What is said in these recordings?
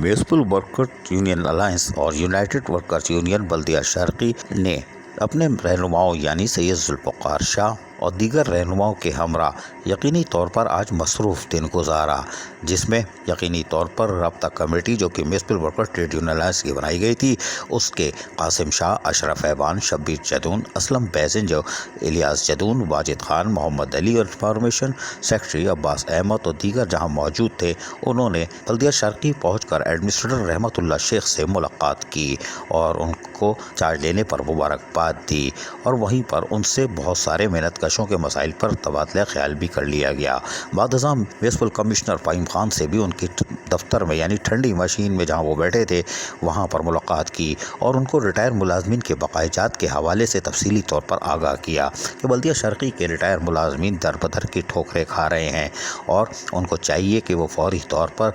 Municipal workers union alliance और United workers union बल्दिया शर्की ने अपने रहनुमाओं यानी सैयद जुल्फ़िकार शाह और दीगर रहनुमाओं के हमरा यकीनी तौर पर आज मसरूफ़ दिन गुजारा, जिसमें यकीनी तौर पर रब्ता कमेटी जो कि municipal workers trade union alliance की बनाई गई थी, उसके कासिम शाह, अशरफ ऐवान, शब्बीर जदून, असलम बैजेंजो, इलियास जदून, वाजिद खान, मोहम्मद अली और इंफॉर्मेशन सेक्रेटरी अब्बास अहमद और दीगर जहां मौजूद थे, उन्होंने बल्दिया शर्की पहुंचकर एडमिनिस्ट्रेटर रहमतुल्लाह शेख से मुलाकात की और उनको चार्ज लेने पर मुबारकबाद दी और वहीं पर उनसे बहुत सारे मेहनत कशों के मसाइल पर तबादला ख्याल भी कर लिया गया। बाद अज़ां म्यूनिसिपल कमिश्नर फ़हीम खान से भी उनकी दफ्तर में यानी ठंडी मशीन में जहां वो बैठे थे वहां पर मुलाकात की और उनको रिटायर मुलाजमीन के बकायाजात के हवाले से तफसीली तौर पर आगाह किया कि बल्दिया शर्की के रिटायर मुलाजमीन दर बदर की ठोकरें खा रहे हैं और उनको चाहिए कि वो फौरी तौर पर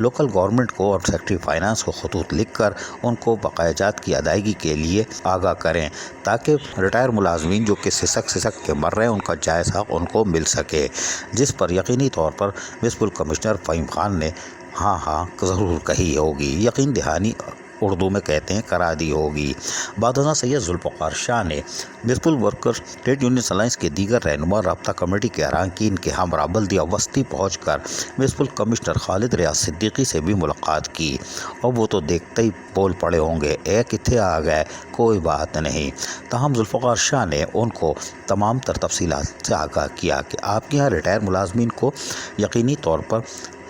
लोकल गवर्नमेंट को और सेक्रेटरी फाइनेंस को खतूत लिख कर उनको बकायाजात की अदायगी के लिए आगाह करें ताकि रिटायर मुलाजमीन जो कि सिसक के मर रहे हैं उनका जायज़ हक़ उनको मिल सके, जिस पर यकीनी तौर पर म्यूनिसिपल कमिश्नर फ़हीम खान ने हाँ ज़रूर कही होगी, यकीन दहानी उर्दू में कहते हैं करा दी होगी। बाद सैयद जुल्फ़िकार शाह ने municipal workers trade union alliance के दीगर रहनुमा रब्ता कमेटी के अरकान के हमरा बल्दिया वस्ती पहुँच कर म्यूनिसिपल कमिश्नर खालिद रियाज सिद्दीकी से भी मुलाकात की और वो तो देखते ही बोल पड़े होंगे, ए किथे आ गए, कोई बात नहीं। ताहम जुल्फ़िकार शाह ने उनको तमाम तर तफसीलात से आगाह किया कि आपके यहाँ रिटायर मुलाजमीन को यकीनी तौर पर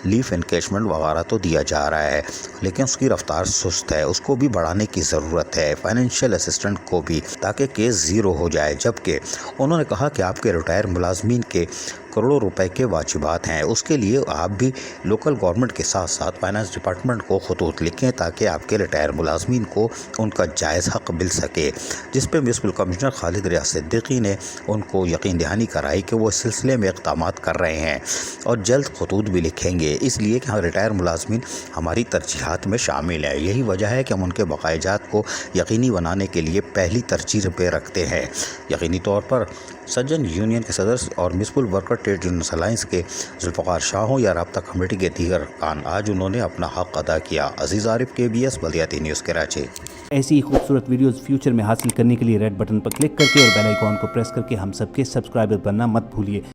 लीफ इनकेशमेंट वगैरह तो दिया जा रहा है, लेकिन उसकी रफ्तार सुस्त है, उसको भी बढ़ाने की ज़रूरत है, फाइनेंशियल असिस्टेंट को भी, ताकि केस ज़ीरो हो जाए। जबकि उन्होंने कहा कि आपके रिटायर मुलाजमीन के करोड़ों रुपए के वाजिबात हैं, उसके लिए आप भी लोकल गवर्नमेंट के साथ साथ फाइनेंस डिपार्टमेंट को खतूत लिखें ताकि आपके रिटायर मुलाजमीन को उनका जायज़ हक़ मिल सके, जिस पर म्यूनिसिपल कमिश्नर खालिद रियाज सिद्दीकी ने उनको यकीन दहानी कराई कि वो इस सिलसिले में इक़दाम कर रहे हैं और जल्द खतूत भी लिखेंगे, इसलिए कि रिटायर मुलाजमीन हमारी तरजीहात में शामिल है। यही वजह है कि हम उनके बकायाजात को यकीनी बनाने के लिए पहली तरजीह पे रखते हैं। यकीनी तौर पर सज्जन यूनियन के सदस्य और municipal worker trade union alliance के जुल्फ़िकार शाह हो या रब्ता कमेटी के दीगर अरकान, आज उन्होंने अपना हक़ अदा किया। अजीज़ आरिफ, KBS बल्दियाती न्यूज़ कराची। ऐसी ही खूबसूरत वीडियोस फ्यूचर में हासिल करने के लिए रेड बटन पर क्लिक करके और बेल आइकॉन को प्रेस करके हम सबके सब्सक्राइबर बनना मत भूलिए।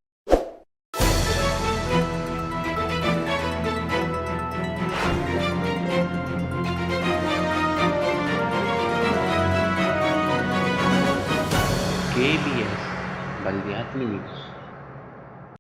KBS बल्दियाती न्यूज़।